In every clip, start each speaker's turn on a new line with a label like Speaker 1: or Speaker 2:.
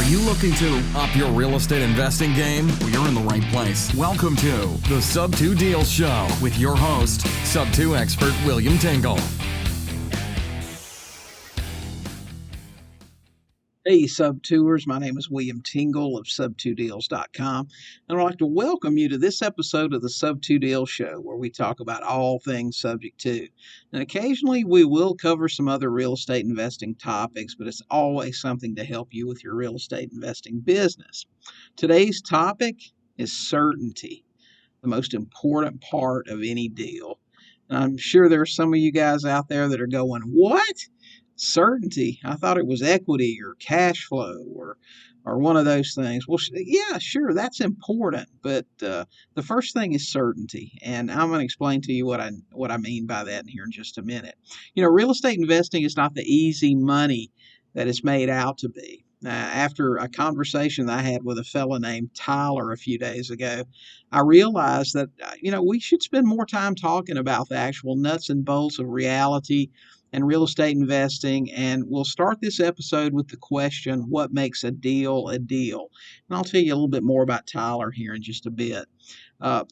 Speaker 1: Are you looking to up your real estate investing game? Well, you're in the right place. Welcome to the Sub2Deals Show with your host, Sub2 expert William Tingle.
Speaker 2: Hey, Sub2ers, my name is William Tingle of Sub2Deals.com, and I'd like to welcome you to this episode of the Sub2Deals Show, where we talk about all things subject to. And occasionally we will cover some other real estate investing topics, but it's always something to help you with your real estate investing business. Today's topic is certainty, the most important part of any deal. And I'm sure there are some of you guys out there that are going, what? Certainty? I thought it was equity or cash flow or one of those things. Well, yeah, sure, that's important, but the first thing is certainty, and I'm going to explain to you what I mean by that in here in just a minute. You know, real estate investing is not the easy money that it's made out to be. After a conversation that I had with a fellow named Tyler a few days ago, I realized that we should spend more time talking about the actual nuts and bolts of reality and real estate investing, and we'll start this episode with the question, what makes a deal a deal? And I'll tell you a little bit more about Tyler here in just a bit.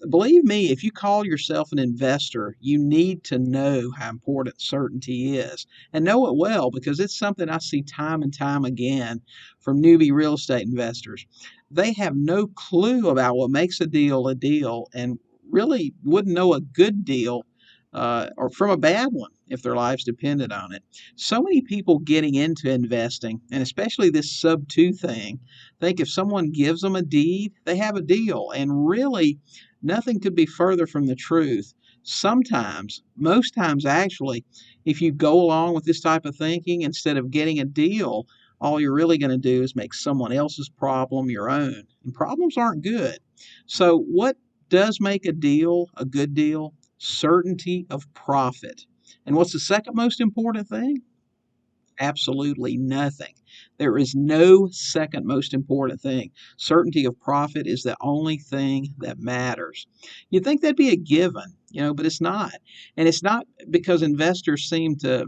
Speaker 2: Believe me, if you call yourself an investor, you need to know how important certainty is, and know it well, because it's something I see time and time again from newbie real estate investors. They have no clue about what makes a deal, and really wouldn't know a good deal or from a bad one if their lives depended on it. So many people getting into investing, and especially this sub-2 thing, think if someone gives them a deed, they have a deal. And really, nothing could be further from the truth. Sometimes, most times actually, if you go along with this type of thinking, instead of getting a deal, all you're really going to do is make someone else's problem your own. And problems aren't good. So what does make a deal a good deal? Certainty of profit. And what's the second most important thing? Absolutely nothing. There is no second most important thing. Certainty of profit is the only thing that matters. You'd think that'd be a given, but it's not. And it's not because investors seem to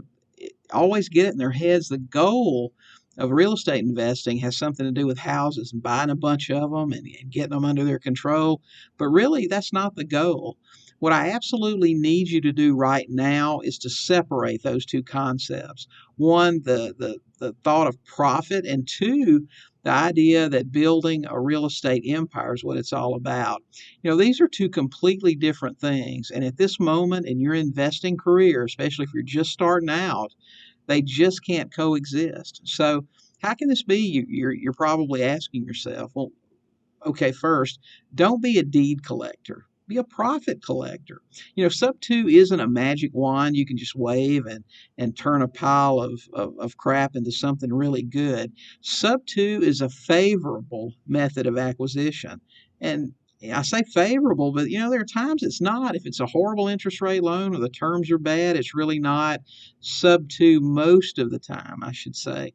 Speaker 2: always get it in their heads. The goal of real estate investing has something to do with houses and buying a bunch of them and getting them under their control. But really, that's not the goal. What I absolutely need you to do right now is to separate those two concepts. One, the thought of profit, and two, the idea that building a real estate empire is what it's all about. These are two completely different things. And at this moment in your investing career, especially if you're just starting out, they just can't coexist. So how can this be? You're probably asking yourself, well, okay, first, don't be a deed collector. Be a profit collector. Sub2 isn't a magic wand you can just wave and turn a pile of crap into something really good. Sub2 is a favorable method of acquisition. And I say favorable, but there are times it's not. If it's a horrible interest rate loan or the terms are bad, it's really not. Sub2 most of the time, I should say,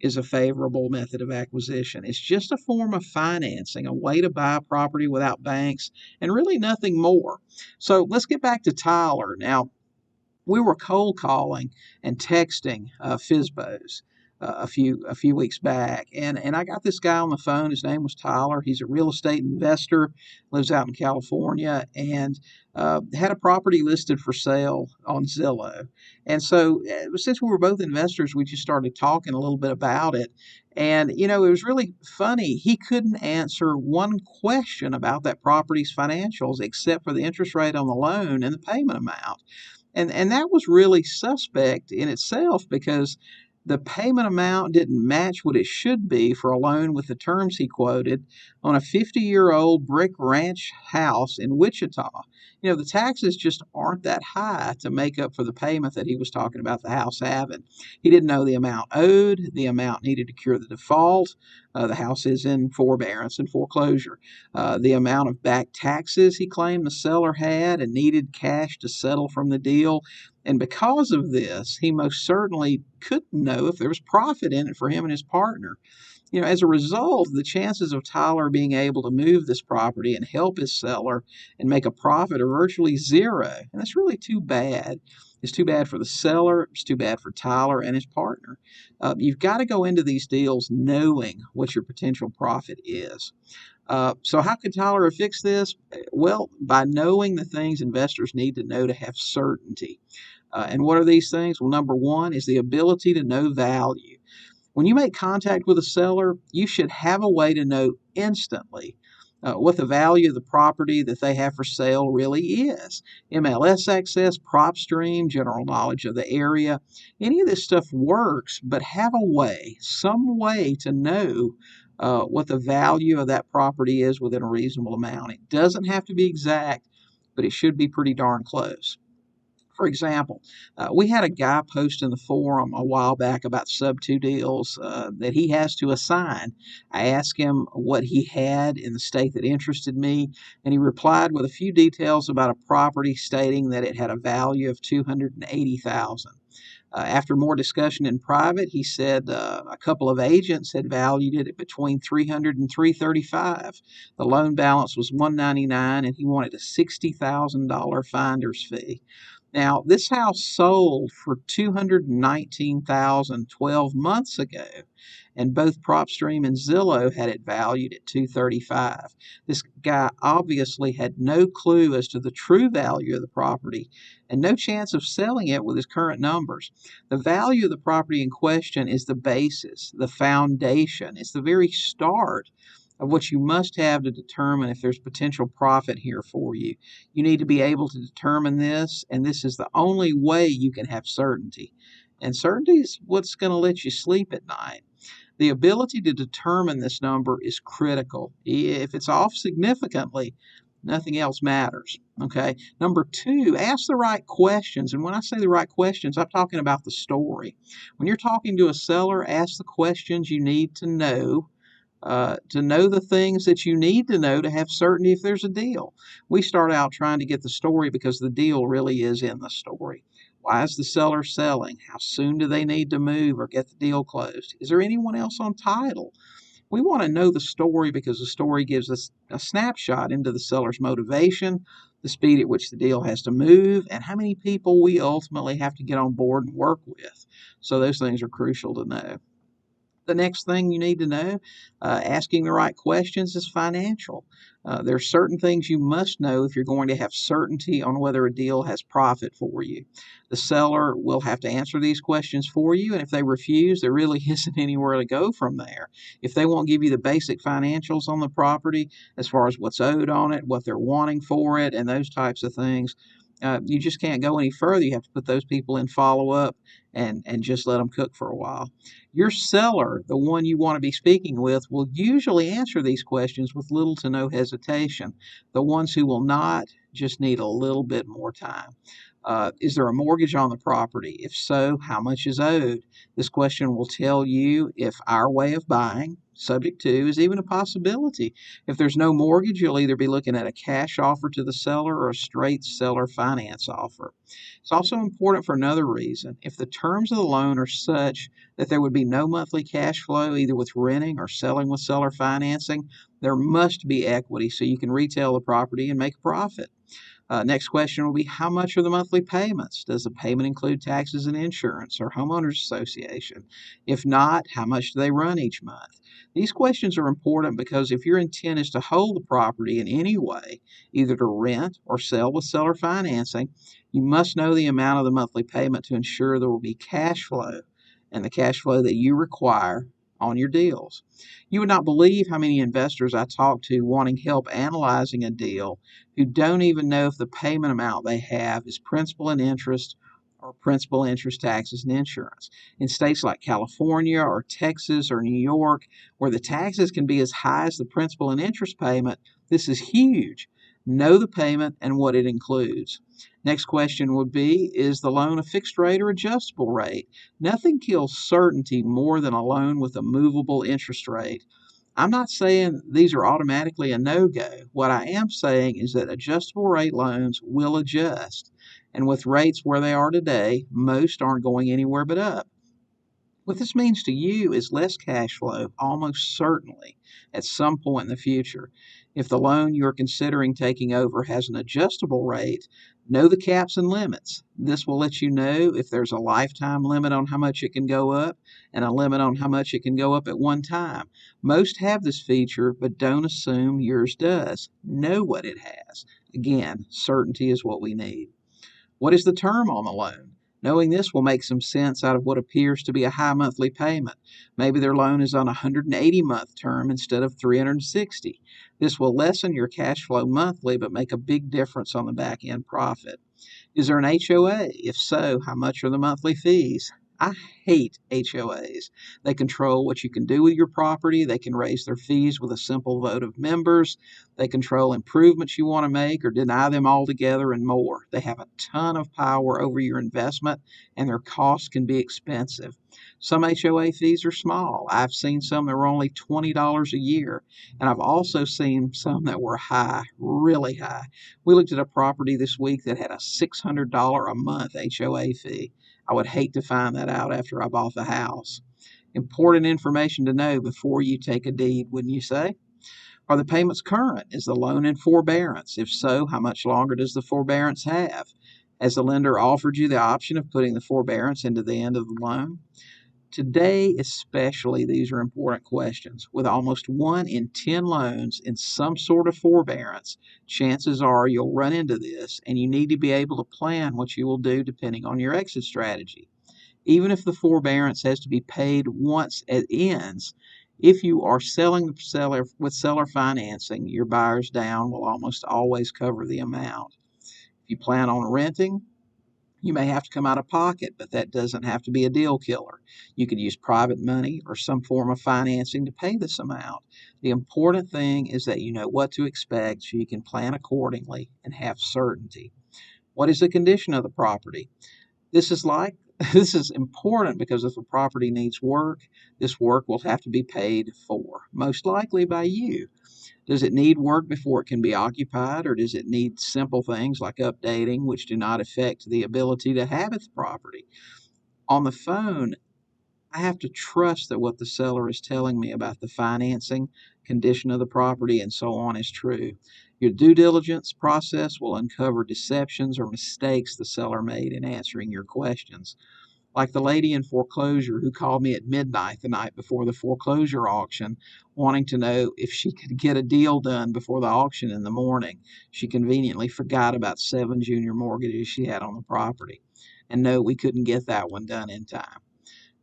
Speaker 2: is a favorable method of acquisition. It's just a form of financing, a way to buy a property without banks, and really nothing more. So let's get back to Tyler. Now, we were cold calling and texting FSBOs a few weeks back, and I got this guy on the phone. His name was Tyler. He's a real estate investor, lives out in California, and had a property listed for sale on Zillow. And so since we were both investors, we just started talking a little bit about it. And, it was really funny. He couldn't answer one question about that property's financials except for the interest rate on the loan and the payment amount. And that was really suspect in itself, because the payment amount didn't match what it should be for a loan with the terms he quoted on a 50-year-old brick ranch house in Wichita. The taxes just aren't that high to make up for the payment that he was talking about the house having. He didn't know the amount owed, the amount needed to cure the default. The house is in forbearance and foreclosure. The amount of back taxes he claimed the seller had and needed cash to settle from the deal. And because of this, he most certainly couldn't know if there was profit in it for him and his partner. As a result, the chances of Tyler being able to move this property and help his seller and make a profit are virtually zero. And that's really too bad. It's too bad for the seller. It's too bad for Tyler and his partner. You've got to go into these deals knowing what your potential profit is. So how could Tyler have fixed this? Well, by knowing the things investors need to know to have certainty. And what are these things? Well, number one is the ability to know value. When you make contact with a seller, you should have a way to know instantly what the value of the property that they have for sale really is. MLS access, prop stream, general knowledge of the area, any of this stuff works, but have a way, some way to know what the value of that property is within a reasonable amount. It doesn't have to be exact, but it should be pretty darn close. For example, we had a guy post in the forum a while back about Sub2 deals that he has to assign. I asked him what he had in the state that interested me, and he replied with a few details about a property stating that it had a value of $280,000. After more discussion in private, he said a couple of agents had valued it at between $300 and $335. The loan balance was $199, and he wanted a $60,000 finder's fee. Now, this house sold for $219,000 12 months ago, and both PropStream and Zillow had it valued at $235. This guy obviously had no clue as to the true value of the property and no chance of selling it with his current numbers. The value of the property in question is the basis, the foundation. It's the very start of what you must have to determine if there's potential profit here for you. You need to be able to determine this, and this is the only way you can have certainty. And certainty is what's going to let you sleep at night. The ability to determine this number is critical. If it's off significantly, nothing else matters. Okay. Number two, ask the right questions. And when I say the right questions, I'm talking about the story. When you're talking to a seller, ask the questions you need to know the things that you need to know to have certainty if there's a deal. We start out trying to get the story because the deal really is in the story. Why is the seller selling? How soon do they need to move or get the deal closed? Is there anyone else on title? We want to know the story because the story gives us a snapshot into the seller's motivation, the speed at which the deal has to move, and how many people we ultimately have to get on board and work with. So those things are crucial to know. The next thing you need to know, asking the right questions, is financial. There are certain things you must know if you're going to have certainty on whether a deal has profit for you. The seller will have to answer these questions for you, and if they refuse, there really isn't anywhere to go from there. If they won't give you the basic financials on the property, as far as what's owed on it, what they're wanting for it, and those types of things, you just can't go any further. You have to put those people in follow-up and just let them cook for a while. Your seller, the one you want to be speaking with, will usually answer these questions with little to no hesitation. The ones who will not just need a little bit more time. Is there a mortgage on the property? If so, how much is owed? This question will tell you if our way of buying, subject to, is even a possibility. If there's no mortgage, you'll either be looking at a cash offer to the seller or a straight seller finance offer. It's also important for another reason. If the terms of the loan are such that there would be no monthly cash flow either with renting or selling with seller financing, there must be equity so you can retail the property and make a profit. Next question will be, how much are the monthly payments? Does the payment include taxes and insurance or homeowners association? If not, how much do they run each month? These questions are important because if your intent is to hold the property in any way, either to rent or sell with seller financing, you must know the amount of the monthly payment to ensure there will be cash flow and the cash flow that you require on your deals. You would not believe how many investors I talk to wanting help analyzing a deal who don't even know if the payment amount they have is principal and interest or principal, interest, taxes, and insurance. In states like California or Texas or New York, where the taxes can be as high as the principal and interest payment, this is huge. Know the payment and what it includes. Next question would be, is the loan a fixed rate or adjustable rate? Nothing kills certainty more than a loan with a movable interest rate. I'm not saying these are automatically a no-go. What I am saying is that adjustable rate loans will adjust. And with rates where they are today, most aren't going anywhere but up. What this means to you is less cash flow, almost certainly, at some point in the future. If the loan you're considering taking over has an adjustable rate, know the caps and limits. This will let you know if there's a lifetime limit on how much it can go up and a limit on how much it can go up at one time. Most have this feature, but don't assume yours does. Know what it has. Again, certainty is what we need. What is the term on the loan? Knowing this will make some sense out of what appears to be a high monthly payment. Maybe their loan is on a 180-month term instead of 360. This will lessen your cash flow monthly but make a big difference on the back end profit. Is there an HOA? If so, how much are the monthly fees? I hate HOAs. They control what you can do with your property. They can raise their fees with a simple vote of members. They control improvements you want to make or deny them altogether and more. They have a ton of power over your investment, and their costs can be expensive. Some HOA fees are small. I've seen some that were only $20 a year, and I've also seen some that were high, really high. We looked at a property this week that had a $600 a month HOA fee. I would hate to find that out after I bought the house. Important information to know before you take a deed, wouldn't you say? Are the payments current? Is the loan in forbearance? If so, how much longer does the forbearance have? Has the lender offered you the option of putting the forbearance into the end of the loan? Today, especially, these are important questions. With almost 1 in 10 loans in some sort of forbearance, chances are you'll run into this, and you need to be able to plan what you will do depending on your exit strategy. Even if the forbearance has to be paid once it ends, if you are selling the seller with seller financing, your buyer's down will almost always cover the amount. If you plan on renting, you may have to come out of pocket, but that doesn't have to be a deal killer. You could use private money or some form of financing to pay this amount. The important thing is that you know what to expect so you can plan accordingly and have certainty. What is the condition of the property? This is important because if the property needs work, this work will have to be paid for, most likely by you. Does it need work before it can be occupied, or does it need simple things like updating, which do not affect the ability to habit the property? On the phone, I have to trust that what the seller is telling me about the financing, condition of the property, and so on is true. Your due diligence process will uncover deceptions or mistakes the seller made in answering your questions. Like the lady in foreclosure who called me at midnight the night before the foreclosure auction, wanting to know if she could get a deal done before the auction in the morning. She conveniently forgot about 7 junior mortgages she had on the property. And no, we couldn't get that one done in time.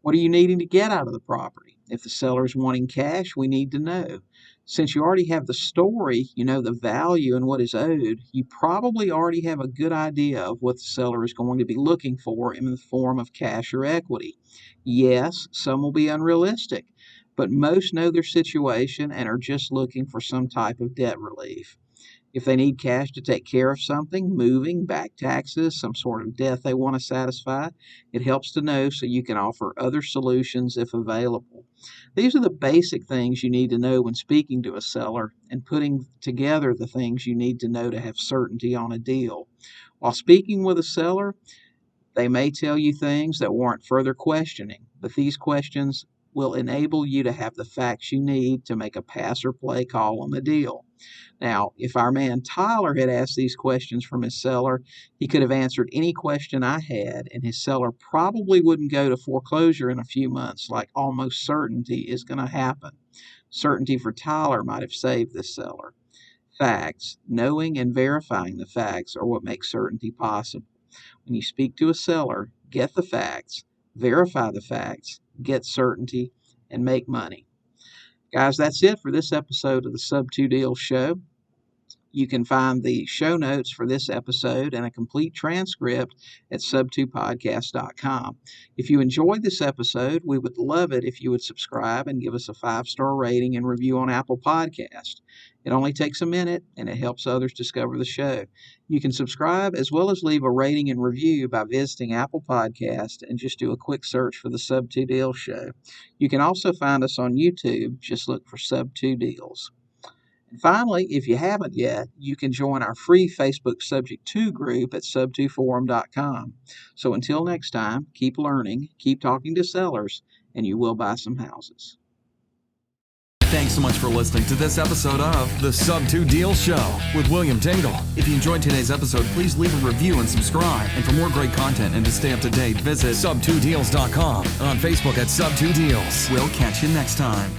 Speaker 2: What are you needing to get out of the property? If the seller is wanting cash, we need to know. Since you already have the story, you know the value and what is owed, you probably already have a good idea of what the seller is going to be looking for in the form of cash or equity. Yes, some will be unrealistic, but most know their situation and are just looking for some type of debt relief. If they need cash to take care of something, moving, back taxes, some sort of debt they want to satisfy, it helps to know so you can offer other solutions if available. These are the basic things you need to know when speaking to a seller and putting together the things you need to know to have certainty on a deal. While speaking with a seller, they may tell you things that warrant further questioning, but these questions will enable you to have the facts you need to make a pass or play call on the deal. Now, if our man Tyler had asked these questions from his seller, he could have answered any question I had, and his seller probably wouldn't go to foreclosure in a few months like almost certainty is going to happen. Certainty for Tyler might have saved this seller. Facts, knowing and verifying the facts are what makes certainty possible. When you speak to a seller, get the facts, verify the facts, get certainty, and make money. Guys, that's it for this episode of the Sub2Deals Show. You can find the show notes for this episode and a complete transcript at sub2podcast.com. If you enjoyed this episode, we would love it if you would subscribe and give us a 5-star rating and review on Apple Podcast. It only takes a minute, and it helps others discover the show. You can subscribe as well as leave a rating and review by visiting Apple Podcast and just do a quick search for the Sub2Deals Show. You can also find us on YouTube. Just look for Sub2Deals. And finally, if you haven't yet, you can join our free Facebook Subject To group at sub2forum.com. So until next time, keep learning, keep talking to sellers, and you will buy some houses.
Speaker 1: Thanks so much for listening to this episode of the Sub2Deals Show with William Tingle. If you enjoyed today's episode, please leave a review and subscribe. And for more great content and to stay up to date, visit sub2deals.com and on Facebook at Sub2Deals. We'll catch you next time.